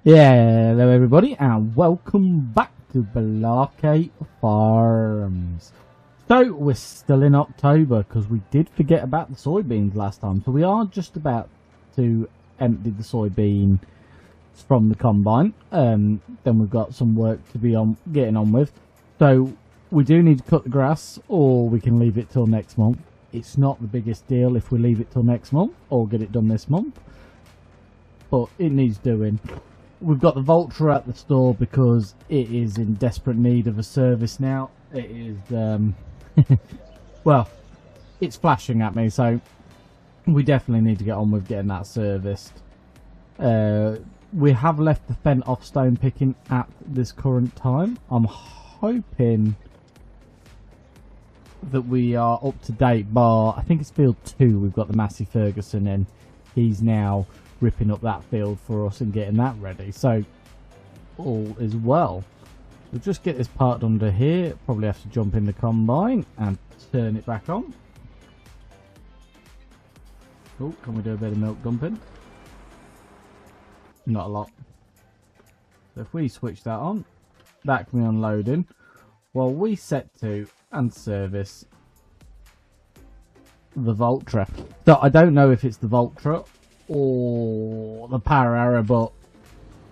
Yeah, hello everybody and welcome back to Sugarcane Farms. So we're still in October because we did forget about the soybeans last time. So we are just about to empty the soybean from the combine. Then we've got some work to be getting on with. So we do need to cut the grass, or we can leave it till next month. It's not the biggest deal if we leave it till next month or get it done this month, but it needs doing. We've got the Vulture at the store because it is in desperate need of a service now. It is, well, it's flashing at me, so we definitely need to get on with getting that serviced. We have left the fent off stone picking at this current time. I'm hoping that we are up to date, bar, I think it's field 2, we've got the Massey Ferguson in. He's now ripping up that field for us and getting that ready, so all is well. We'll just get this part under here. Probably have to jump in the combine and turn it back on. Oh, can we do a bit of milk dumping? Not a lot. So if we switch that on, that can be unloading while we set to and service the Vulture. So I don't know if it's the Vulture or the power arrow, but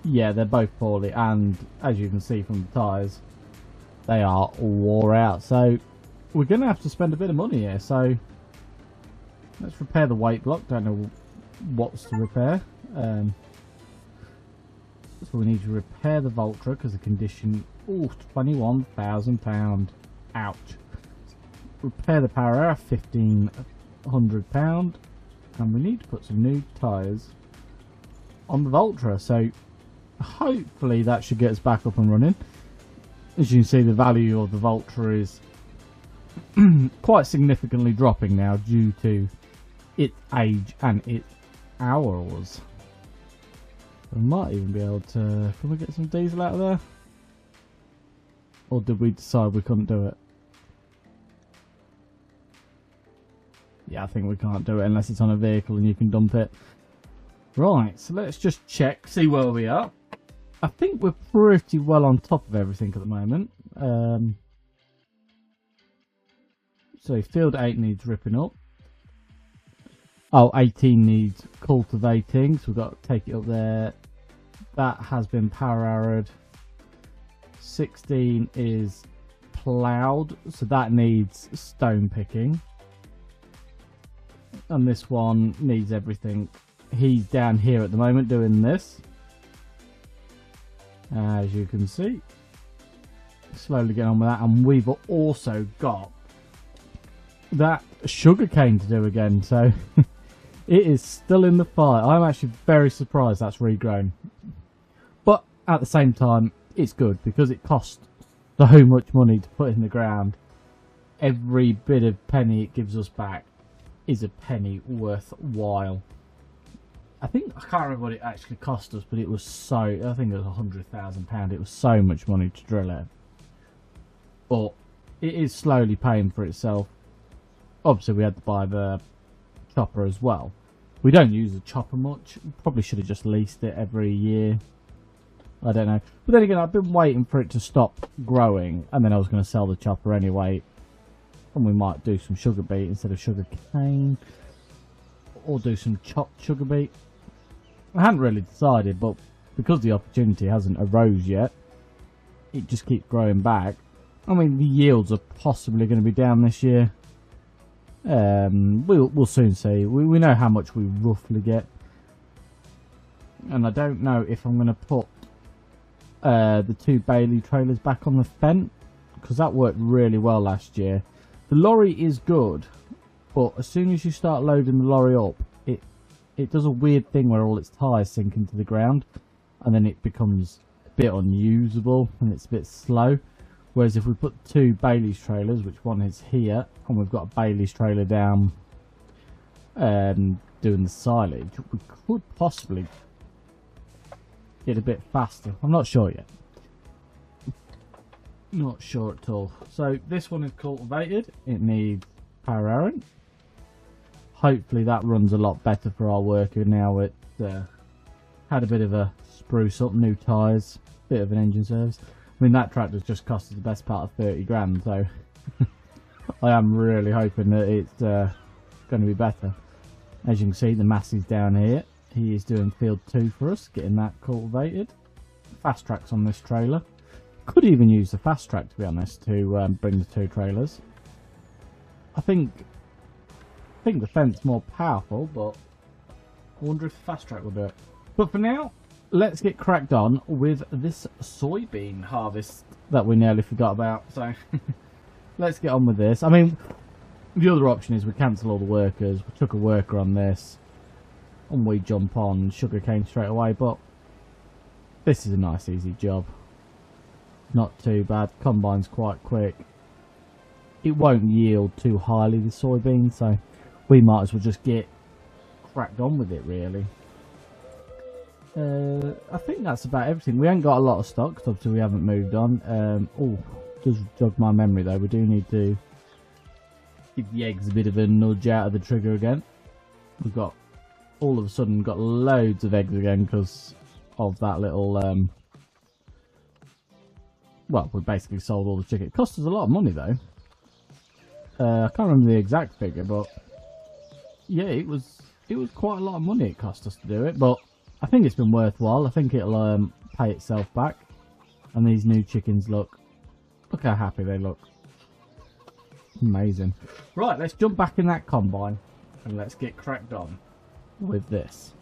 yeah, they're both poorly, and as you can see from the tyres, they are wore out. So we're gonna have to spend a bit of money here. So let's repair the weight block. Don't know what's to repair. So we need to repair the Vulture because the condition, oh, £21,000. Ouch. Repair the power arrow, £1,500. And we need to put some new tyres on the Vulture, so hopefully that should get us back up and running. As you can see, the value of the Vulture is quite significantly dropping now due to its age and its hours. We might even be able to... Can we get some diesel out of there? Or did we decide we couldn't do it? Yeah, I think we can't do it unless it's on a vehicle and you can dump it. Right, so let's just check, see where we are. I think we're pretty well on top of everything at the moment. So field 8 needs ripping up. Oh, 18 needs cultivating, so we've got to take it up there. That has been power arrowed. 16 is ploughed, so that needs stone picking. And this one needs everything. He's down here at the moment doing this, as you can see. Slowly getting on with that, and we've also got that sugarcane to do again, so it is still in the fire. I'm actually very surprised that's regrown, but at the same time it's good because it costs so much money to put in the ground. Every bit of penny it gives us back is a penny worthwhile. I can't remember what it actually cost us, but it was I think it was £100,000. It was so much money to drill it, but it is slowly paying for itself. Obviously we had to buy the chopper as well. We don't use the chopper much. Probably should have just leased it every year. I don't know, but then again, I've been waiting for it to stop growing, and then I was going to sell the chopper anyway. And we might do some sugar beet instead of sugar cane, or do some chopped sugar beet. I hadn't really decided, but because the opportunity hasn't arose yet, it just keeps growing back. I mean, the yields are possibly going to be down this year. We'll soon see. We know how much we roughly get, and I don't know if I'm going to put the 2 Bailey trailers back on the fent, because that worked really well last year. The lorry is good, but as soon as you start loading the lorry up, it does a weird thing where all its tyres sink into the ground, and then it becomes a bit unusable and it's a bit slow. Whereas if we put 2 Bailey's trailers, which one is here, and we've got a Bailey's trailer down doing the silage, we could possibly get a bit faster. I'm not sure yet. Not sure at all. So this one is cultivated. It needs power arrowing. Hopefully that runs a lot better for our worker now. Had a bit of a spruce up, new tyres, bit of an engine service. I mean, that tractor's just cost us the best part of 30 grand, so I am really hoping that it's going to be better. As you can see, the Massey's down here. He is doing field 2 for us, getting that cultivated. Fast tracks on this trailer. Could even use the fast track, to be honest, to bring the 2 trailers. I think the fence more powerful, but I wonder if the fast track will do it. But for now, let's get cracked on with this soybean harvest that we nearly forgot about. So let's get on with this. I mean, the other option is we cancel all the workers. We took a worker on this, and we jump on sugarcane straight away. But this is a nice, easy job. Not too bad. Combine's quite quick. It won't yield too highly, the soybean, so we might as well just get cracked on with it, really. I think that's about everything. We ain't got a lot of stock, because obviously we haven't moved on. Oh, just jog my memory though. We do need to give the eggs a bit of a nudge out of the trigger again. We've got, all of a sudden, got loads of eggs again because of that little, well, we basically sold all the chicken. It cost us a lot of money though. I can't remember the exact figure, but yeah, it was quite a lot of money it cost us to do it, but I think it's been worthwhile. I think it'll pay itself back. And these new chickens look how happy they look. Amazing. Right, let's jump back in that combine and let's get cracked on with this.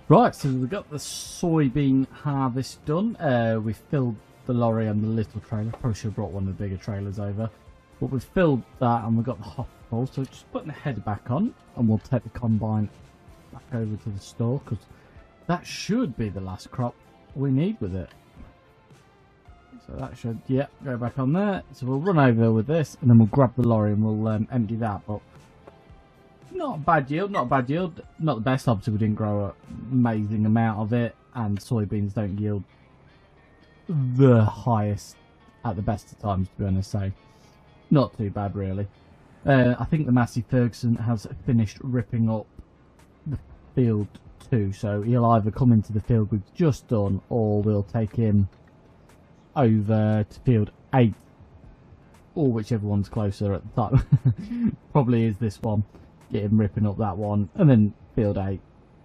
Right, so we've got the soybean harvest done. We filled the lorry and the little trailer. Probably should have brought one of the bigger trailers over. But we've filled that and we've got the hopper full. So just putting the header back on and we'll take the combine back over to the store, because that should be the last crop we need with it. So that should, yeah, go back on there. So we'll run over with this and then we'll grab the lorry and we'll empty that. But not a bad yield, not a bad yield. Not the best, obviously we didn't grow an amazing amount of it, and soybeans don't yield the highest at the best of times, to be honest, so not too bad really. I think the Massey Ferguson has finished ripping up the field too, so he'll either come into the field we've just done or we'll take him over to field 8, or whichever one's closer at the time. Probably is this one. Get him ripping up that one, and then field 8,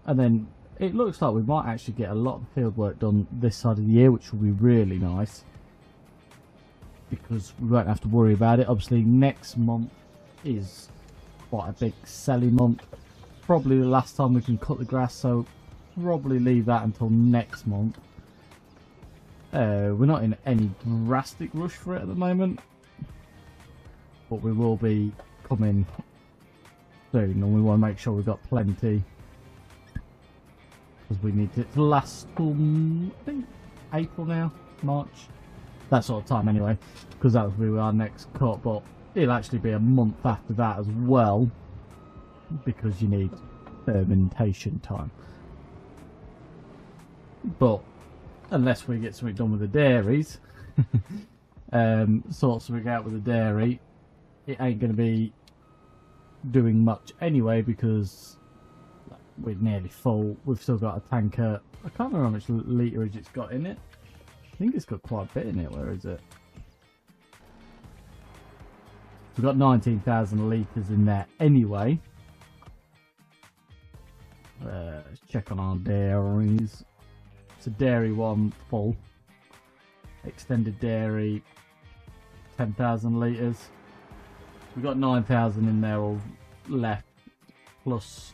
and then it looks like we might actually get a lot of field work done this side of the year, which will be really nice because we won't have to worry about it. Obviously next month is quite a big selling month, probably the last time we can cut the grass, so probably leave that until next month. We're not in any drastic rush for it at the moment, but we will be coming soon, and we want to make sure we've got plenty, because we need it to last till I think April now, March, that sort of time anyway, because that will be our next cut. But it'll actually be a month after that as well, because you need fermentation time. But unless we get something done with the dairies, sort something out with the dairy, it ain't going to be doing much anyway, because we're nearly full. We've still got a tanker. I can't remember how much literage it's got in it. I think it's got quite a bit in it. Where is it? We've got 19,000 litres in there anyway. Let's check on our dairies. So dairy 1 full. Extended dairy 10,000 litres. We've got 9,000 in there all left, plus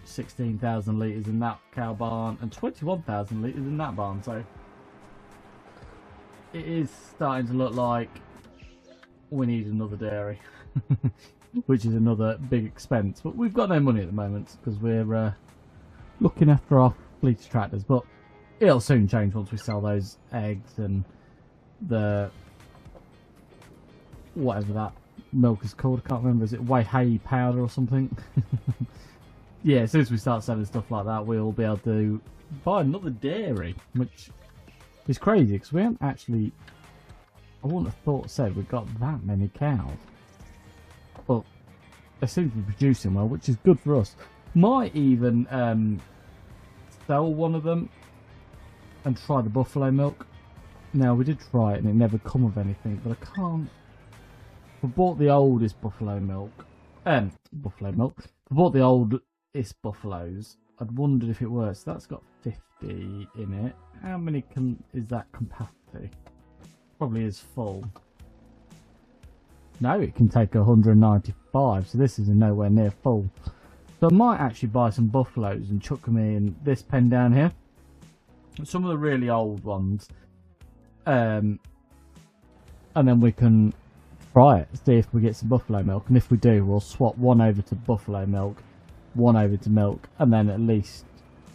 16,000 litres in that cow barn and 21,000 litres in that barn. So it is starting to look like we need another dairy, which is another big expense. But we've got no money at the moment because we're looking after our fleet of tractors. But it'll soon change once we sell those eggs and the whatever that milk is called. I can't remember. Is it whey powder or something? Yeah, as soon as we start selling stuff like that, we'll be able to buy another dairy, which is crazy because we haven't actually, I wouldn't have thought said we've got that many cows. But they seem to be producing well, which is good for us. Might even sell one of them and try the buffalo milk. Now, we did try it and it never come of anything, but I can't. We bought the oldest buffalo milk. Buffalo milk. We bought the oldest buffaloes. I'd wondered if it works. That's got 50 in it. How many is that capacity? Probably is full. No, it can take 195, so this is nowhere near full. So I might actually buy some buffaloes and chuck them in this pen down here. Some of the really old ones. And then we can try it, see if we get some buffalo milk. And if we do, we'll swap one over to buffalo milk, one over to milk, and then at least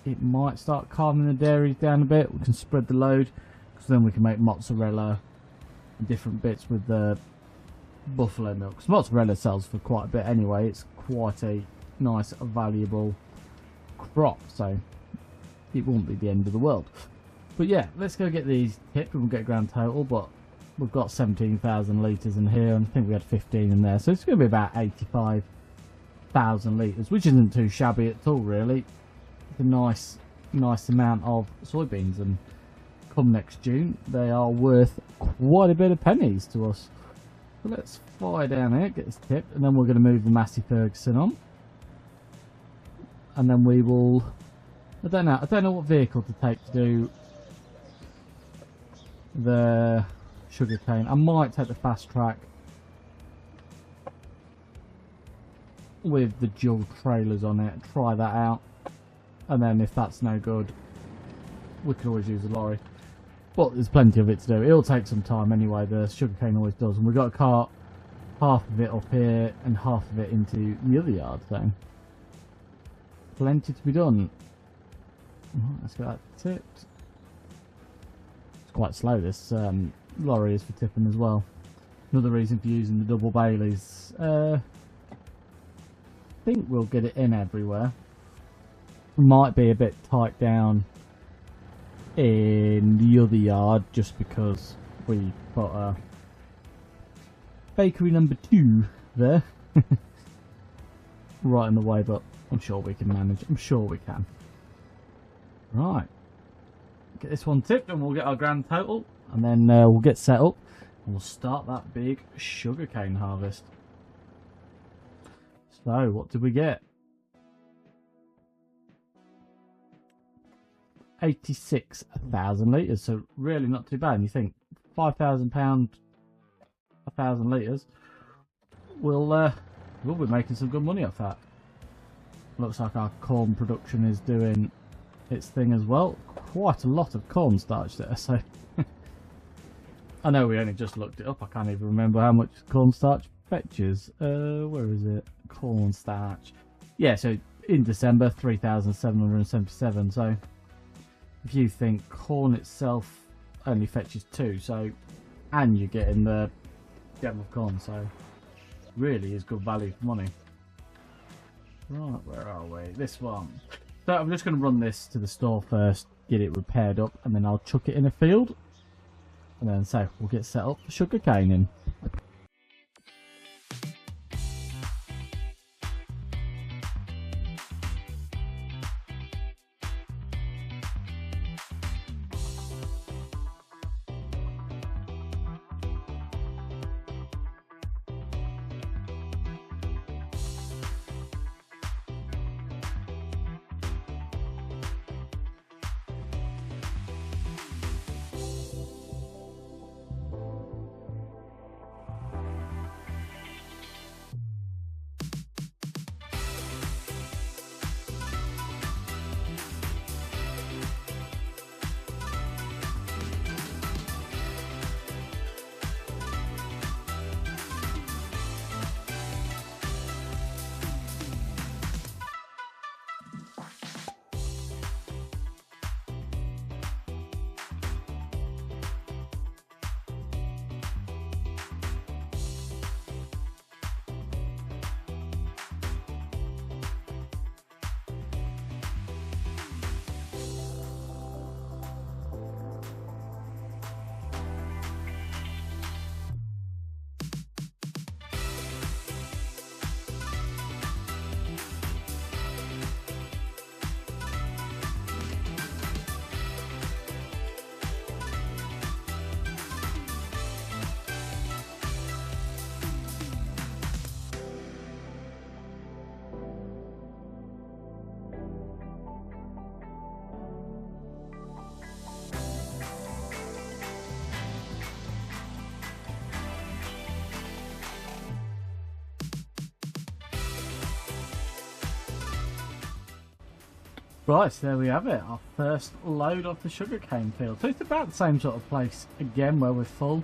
it might start calming the dairies down a bit. We can spread the load, because then we can make mozzarella and different bits with the buffalo milk. Because mozzarella sells for quite a bit anyway. It's quite a nice, valuable crop, so it won't be the end of the world. But yeah, let's go get these tipped and we'll get a grand total. But we've got 17,000 litres in here, and I think we had 15 in there, so it's going to be about 85,000 litres, which isn't too shabby at all, really. It's a nice amount of soybeans, and come next June, they are worth quite a bit of pennies to us. So let's fly down here, get this tipped, and then we're going to move the Massey Ferguson on, and then we will. I don't know what vehicle to take to do the sugarcane. I might take the fast track with the dual trailers on it, try that out, and then if that's no good, we could always use a lorry. But there's plenty of it to do. It'll take some time anyway, the sugarcane always does, and we've got to cart half of it up here and half of it into the other yard, so plenty to be done. Right, let's get that tipped. It's quite slow, this lorry is for tipping as well. Another reason for using the double Baileys. I think we'll get it in everywhere. Might be a bit tight down in the other yard just because we put a bakery number 2 there. Right in the way, but I'm sure we can manage. I'm sure we can. Right, get this one tipped and we'll get our grand total, and then we'll get set up and we'll start that big sugarcane harvest. So what did we get? 86,000 litres, so really not too bad. And you think £5,000, 1,000 litres, we'll be making some good money off that. Looks like our corn production is doing its thing as well. Quite a lot of cornstarch there, so I know we only just looked it up. I can't even remember how much cornstarch fetches. Where is it? Cornstarch. Yeah, so in December, 3,777. So if you think corn itself only fetches 2, so and you're getting the gem of corn, so really is good value for money. Right, where are we? This one. So I'm just going to run this to the store first, get it repaired up, and then I'll chuck it in a field. And then so we'll get set up for sugarcaning. Right, so there we have it, our first load off the sugarcane field. So it's about the same sort of place again where we're full.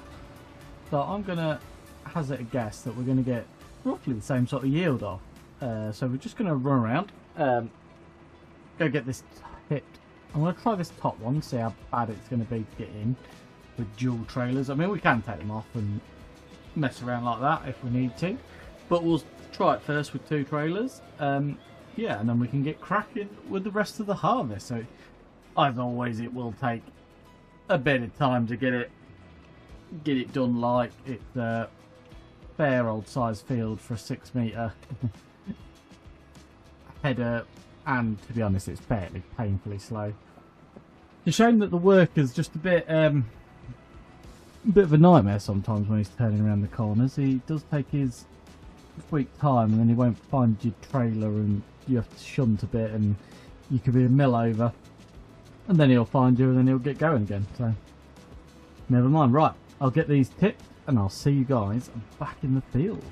So I'm going to hazard a guess that we're going to get roughly the same sort of yield off. So we're just going to run around, go get this hit. I'm going to try this top one, see how bad it's going to be to get in with dual trailers. I mean, we can take them off and mess around like that if we need to, but we'll try it first with 2 trailers. Yeah, and then we can get cracking with the rest of the harvest. So, as always, it will take a bit of time to get it done. Like it's a fair old size field for a 6 metre header, and to be honest, it's fairly painfully slow. It's a shame that the work is just a bit of a nightmare sometimes when he's turning around the corners. He does take his sweet time, and then he won't find your trailer, and you have to shunt a bit, and you could be a mill over, and then he'll find you, and then he'll get going again. So never mind. Right, I'll get these tipped, and I'll see you guys back in the field.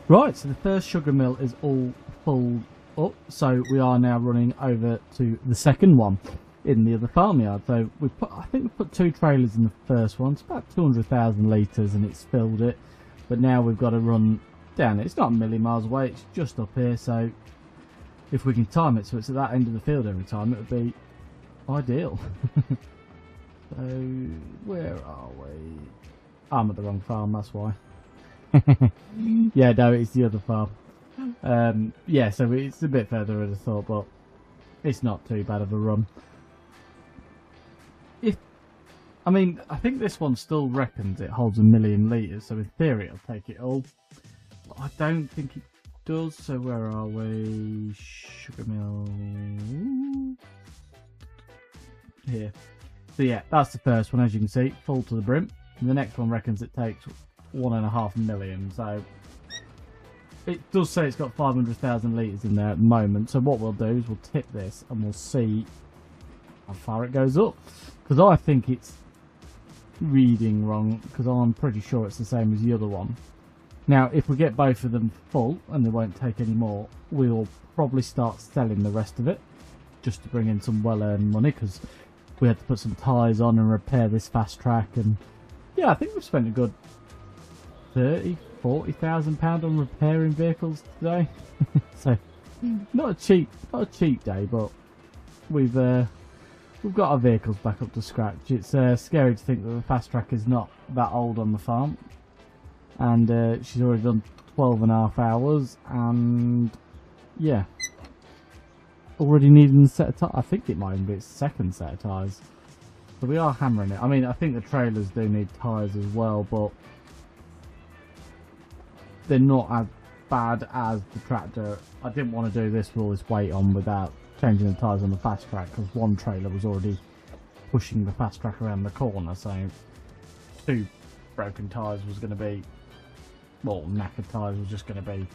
Right, so the first sugar mill is all full up, so we are now running over to the second one in the other farmyard. So I think we put 2 trailers in the first one. It's about 200,000 litres and it's filled it. But now we've got to run down it. It's not a million miles away, it's just up here, so if we can time it so it's at that end of the field every time, it would be ideal. So, where are we? I'm at the wrong farm, that's why. Yeah, no, it's the other farm. Yeah, so it's a bit further than I thought, but it's not too bad of a run. I mean, I think this one still reckons it holds 1 million litres, so in theory it'll take it all. But I don't think it does, so where are we? Sugar mill. Here. So yeah, that's the first one, as you can see, full to the brim. And the next one reckons it takes 1.5 million, so it does say it's got 500,000 litres in there at the moment. So what we'll do is we'll tip this and we'll see how far it goes up, because I think it's reading wrong, because I'm pretty sure it's the same as the other one. Now if we get both of them full and they won't take any more, we'll probably start selling the rest of it just to bring in some well-earned money, because we had to put some tyres on and repair this fast track. And yeah, I think we've spent a good 30,000–40,000 pounds on repairing vehicles today. So not a cheap day, but we've got our vehicles back up to scratch. It's scary to think that the fast track is not that old on the farm, and she's already done 12.5 hours, and yeah, already needing a set of tyres. I think it might even be its second set of tyres. So we are hammering it. I mean, I think the trailers do need tyres as well, but they're not as bad as the tractor. I didn't want to do this with all this weight on without changing the tyres on the fast track, because one trailer was already pushing the fast track around the corner, so 2 broken tyres was going to be, well, knackered tyres was just going to be,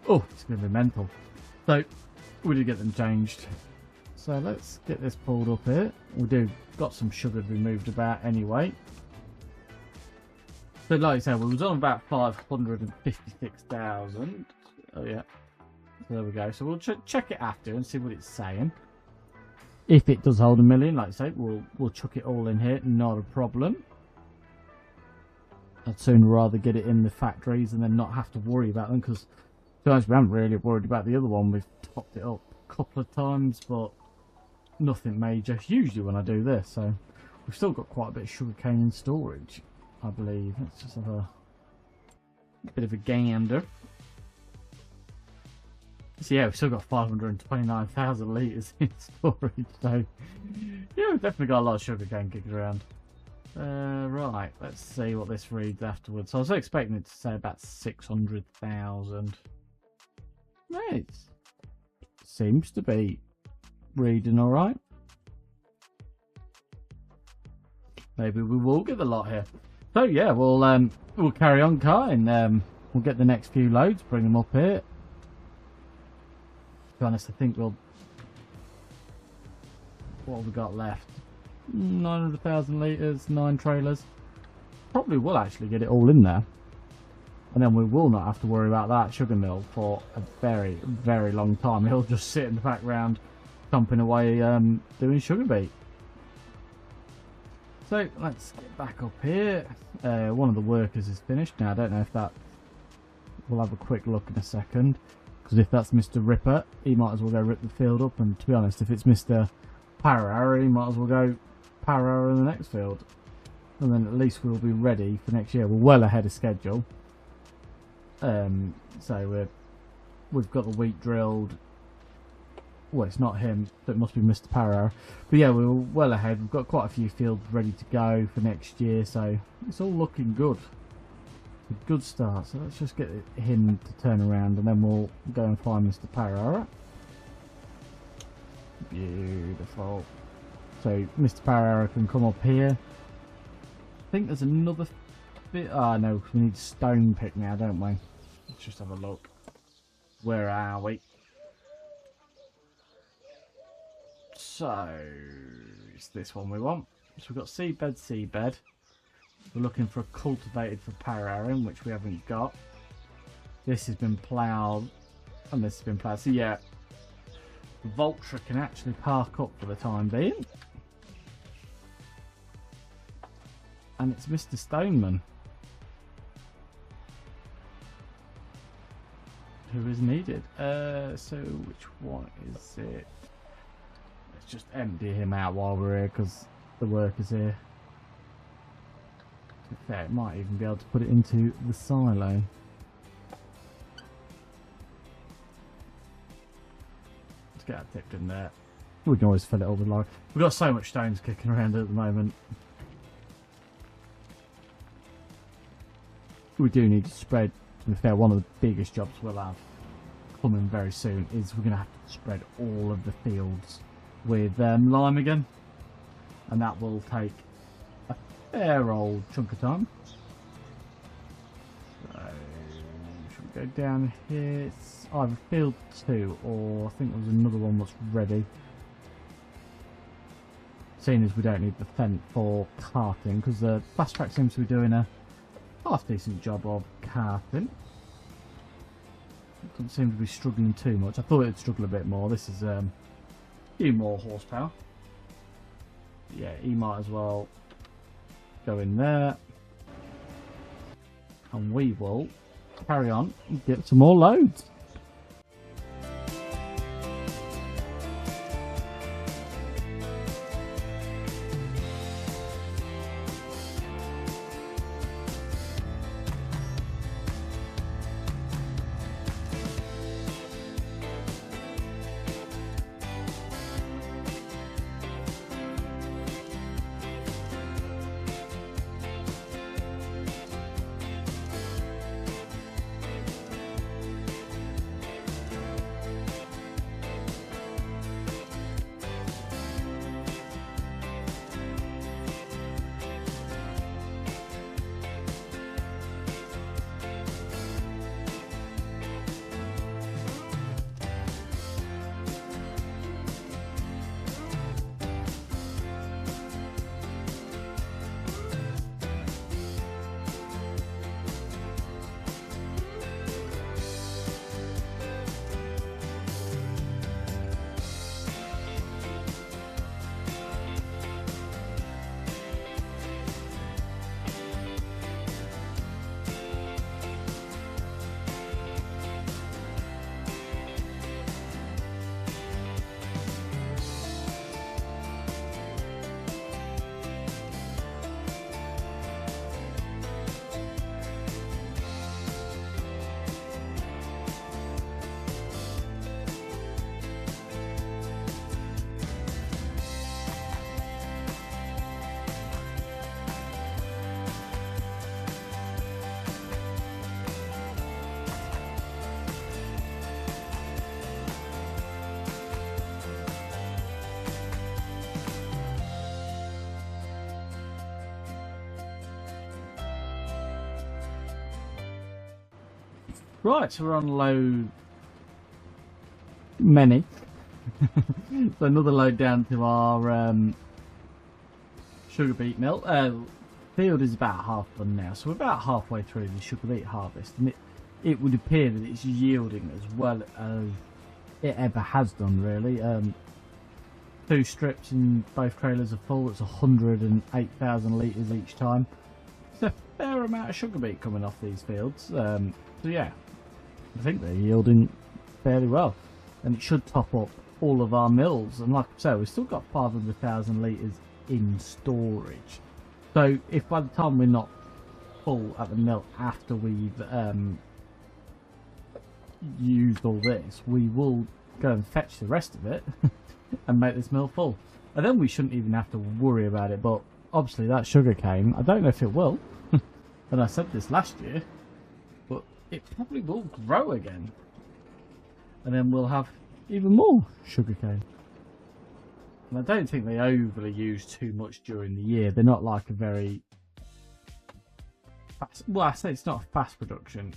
oh, it's going to be mental. So we did get them changed. So let's get this pulled up here. We got some sugar removed about anyway. So like I said, we was on about 556,000. Oh yeah. So there we go. So we'll check it after and see what it's saying. If it does hold 1 million, like I say, we'll chuck it all in here, not a problem. I'd sooner rather get it in the factories and then not have to worry about them, because to be honest, we haven't really worried about the other one. We've topped it up a couple of times, but nothing major usually when I do this. So we've still got quite a bit of sugarcane in storage, I believe. Let's just have a bit of a gander. So yeah, we've still got 529,000 litres in storage, so yeah, we've definitely got a lot of sugarcane kicking around. Right, let's see what this reads afterwards. So I was expecting it to say about 600,000. Right, seems to be reading all right. Maybe we will get the lot here. So yeah, we'll carry on carting. We'll get the next few loads, bring them up here. To be honest, I think what have we got left? 900,000 litres, 9 trailers. Probably will actually get it all in there, and then we will not have to worry about that sugar mill for a very, very long time. He'll just sit in the background, thumping away, doing sugar beet. So let's get back up here. One of the workers is finished now. I don't know if that. We'll have a quick look in a second. Because if that's Mr. Ripper, he might as well go rip the field up. And to be honest, if it's Mr. Power, he might as well go power in the next field. And then at least we'll be ready for next year. We're well ahead of schedule. So we've got the wheat drilled. Well, it's not him, so it must be Mr. Power. But yeah, we're well ahead. We've got quite a few fields ready to go for next year. So it's all looking good. A good start. So let's just get him to turn around and then we'll go and find Mr. Power. Beautiful. So Mr. Power can come up here. I think there's another bit. Oh no, we need stone pick now, don't we? Let's just have a look. Where are we? So it's this one we want. So we've got seedbed. We're looking for a cultivated for power arrow, which we haven't got. This has been ploughed, and this has been ploughed. So yeah, the Vulture can actually park up for the time being. And it's Mr. Stoneman who is needed. So which one is it? Let's just empty him out while we're here, because the worker's here. To be fair, it might even be able to put it into the silo. Let's get that tipped in there. We can always fill it up with like, we've got so much stones kicking around at the moment. We do need to spread. To be fair, one of the biggest jobs we'll have coming very soon is we're going to have to spread all of the fields with lime again, and that will take a fair old chunk of time. So should we go down here? It's either field 2 or I think there was another one that's ready. Seeing as we don't need the fence for carting, because the fast track seems to be doing a half decent job of carting. Doesn't seem to be struggling too much. I thought it'd struggle a bit more. This is a few more horsepower. Yeah, he might as well go in there, and we will carry on and get some more loads. Right, so we're on load many. So another load down to our sugar beet mill. Field is about half done now, so we're about halfway through the sugar beet harvest, and it would appear that it's yielding as well as it ever has done, really. 2 strips and both trailers are full. It's 108,000 litres each time. It's a fair amount of sugar beet coming off these fields. So yeah, I think they're yielding fairly well, and it should top up all of our mills. And like I say, we've still got 500,000 litres in storage. So if by the time we're not full at the mill after we've used all this, we will go and fetch the rest of it and make this mill full, and then we shouldn't even have to worry about it. But obviously that sugarcane, I don't know if it will, and I said this last year, but it probably will grow again, and then we'll have even more sugarcane. And I don't think they overly use too much during the year. They're not like a very fast, well, I say it's not a fast production.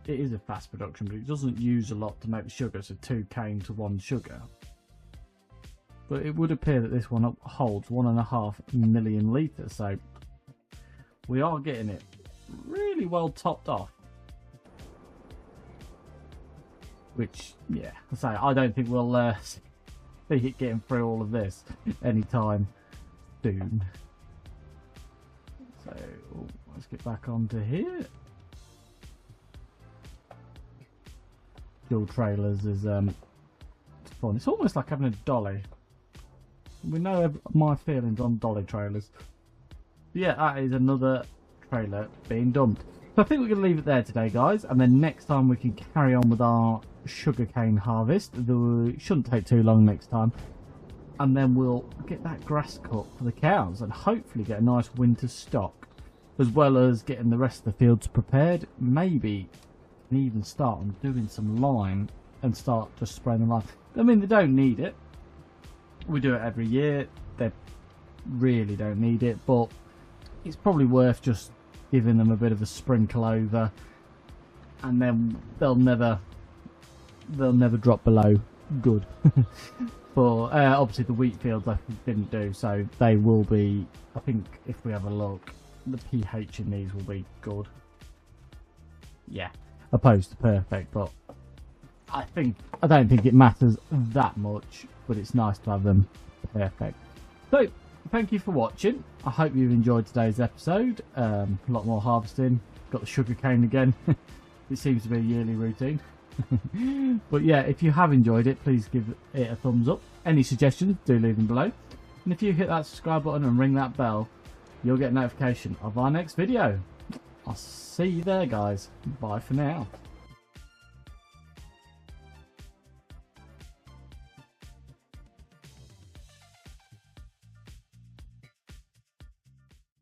It is a fast production, but it doesn't use a lot to make the sugar, so 2 cane to 1 sugar. But it would appear that this one holds 1.5 million litres, so we are getting it really well topped off. which, yeah, I don't think we'll see it getting through all of this anytime soon. So let's get back onto here. Dual trailers is it's fun. It's almost like having a dolly. We know my feelings on dolly trailers. But yeah, that is another trailer being dumped. So I think we're going to leave it there today, guys, and then next time we can carry on with our sugarcane harvest. It shouldn't take too long next time, and then we'll get that grass cut for the cows and hopefully get a nice winter stock, as well as getting the rest of the fields prepared. Maybe even start on doing some lime and start just spraying the lime. I mean, they don't need it. We do it every year. They really don't need it, but it's probably worth just giving them a bit of a sprinkle over, and then they'll never drop below good. But obviously the wheat fields I didn't do, so they will be, I think if we have a look, the pH in these will be good. Yeah, opposed to perfect, but I don't think it matters that much, but it's nice to have them perfect. So thank you for watching. I hope you've enjoyed today's episode. A lot more harvesting. Got the sugarcane again. It seems to be a yearly routine. But yeah, if you have enjoyed it, please give it a thumbs up. Any suggestions, do leave them below. And if you hit that subscribe button and ring that bell, you'll get a notification of our next video. I'll see you there, guys. Bye for now.